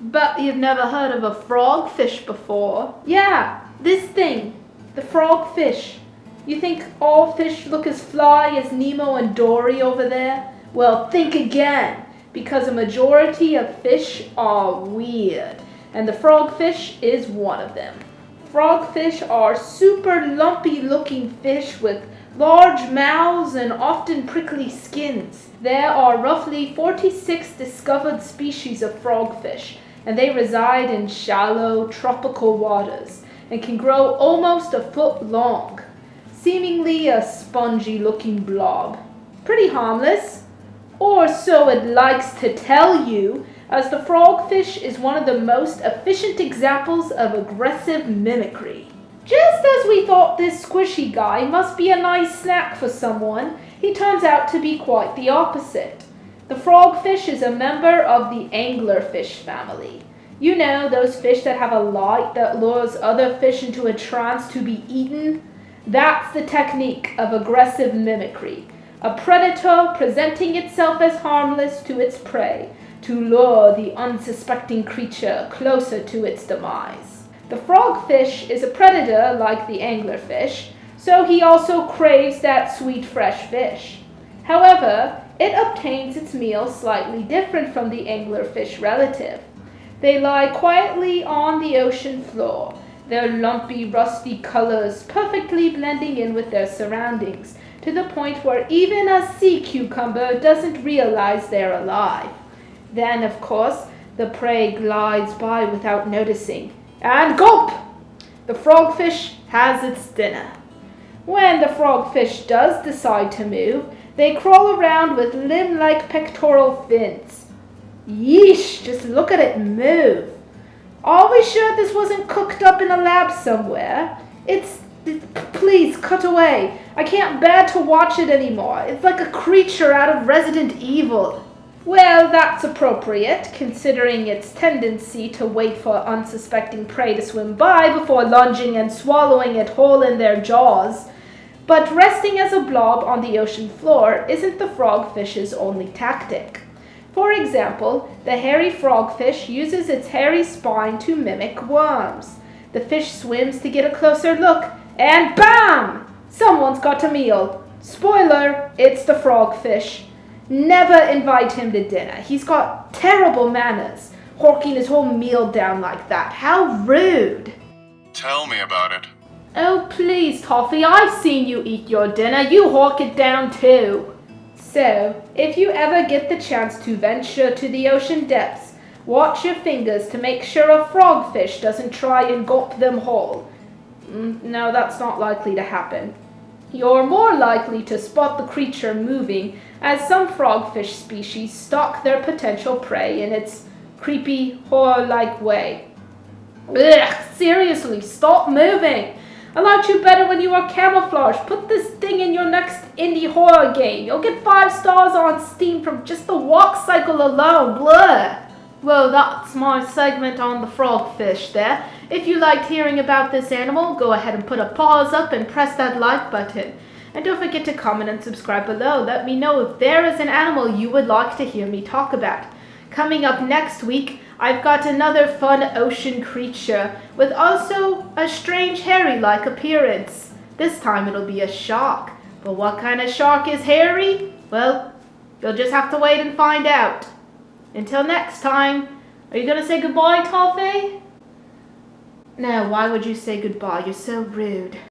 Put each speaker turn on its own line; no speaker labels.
But you've never heard of a frogfish before. Yeah, this thing, the frogfish. You think all fish look as fly as Nemo and Dory over there? Well, think again, because a majority of fish are weird, and the frogfish is one of them. Frogfish are super lumpy looking fish with large mouths and often prickly skins. There are roughly 46 discovered species of frogfish, and they reside in shallow tropical waters and can grow almost a foot long, seemingly a spongy looking blob. Pretty harmless, or so it likes to tell you, as the frogfish is one of the most efficient examples of aggressive mimicry. Just as we thought this squishy guy must be a nice snack for someone, he turns out to be quite the opposite. The frogfish is a member of the anglerfish family. You know, those fish that have a light that lures other fish into a trance to be eaten? That's the technique of aggressive mimicry. A predator presenting itself as harmless to its prey to lure the unsuspecting creature closer to its demise. The frogfish is a predator like the anglerfish, so he also craves that sweet fresh fish. However, it obtains its meal slightly different from the anglerfish relative. They lie quietly on the ocean floor, their lumpy, rusty colors perfectly blending in with their surroundings, to the point where even a sea cucumber doesn't realize they're alive. Then, of course, the prey glides by without noticing, and gulp! The frogfish has its dinner. When the frogfish does decide to move, they crawl around with limb-like pectoral fins. Yeesh, just look at it move. Are we sure this wasn't cooked up in a lab somewhere? Please, cut away. I can't bear to watch it anymore. It's like a creature out of Resident Evil. Well, that's appropriate, considering its tendency to wait for unsuspecting prey to swim by before lunging and swallowing it whole in their jaws. But resting as a blob on the ocean floor isn't the frogfish's only tactic. For example, the hairy frogfish uses its hairy spine to mimic worms. The fish swims to get a closer look, and bam! Someone's got a meal. Spoiler, it's the frogfish. Never invite him to dinner. He's got terrible manners, horking his whole meal down like that. How rude.
Tell me about it.
Oh, please, Toffee, I've seen you eat your dinner. You hawk it down too. So, if you ever get the chance to venture to the ocean depths, watch your fingers to make sure a frogfish doesn't try and gulp them whole. No, that's not likely to happen. You're more likely to spot the creature moving, as some frogfish species stalk their potential prey in its creepy, horror-like way. Ugh, seriously, stop moving! I liked you better when you were camouflaged. Put this thing in your next indie horror game. You'll get 5 stars on Steam from just the walk cycle alone. Blah! Well, that's my segment on the frogfish there. If you liked hearing about this animal, go ahead and put a pause up and press that like button. And don't forget to comment and subscribe below. Let me know if there is an animal you would like to hear me talk about. Coming up next week, I've got another fun ocean creature with also a strange hairy-like appearance. This time it'll be a shark. But what kind of shark is hairy? Well, you'll just have to wait and find out. Until next time, are you going to say goodbye, Toffee? No, why would you say goodbye? You're so rude.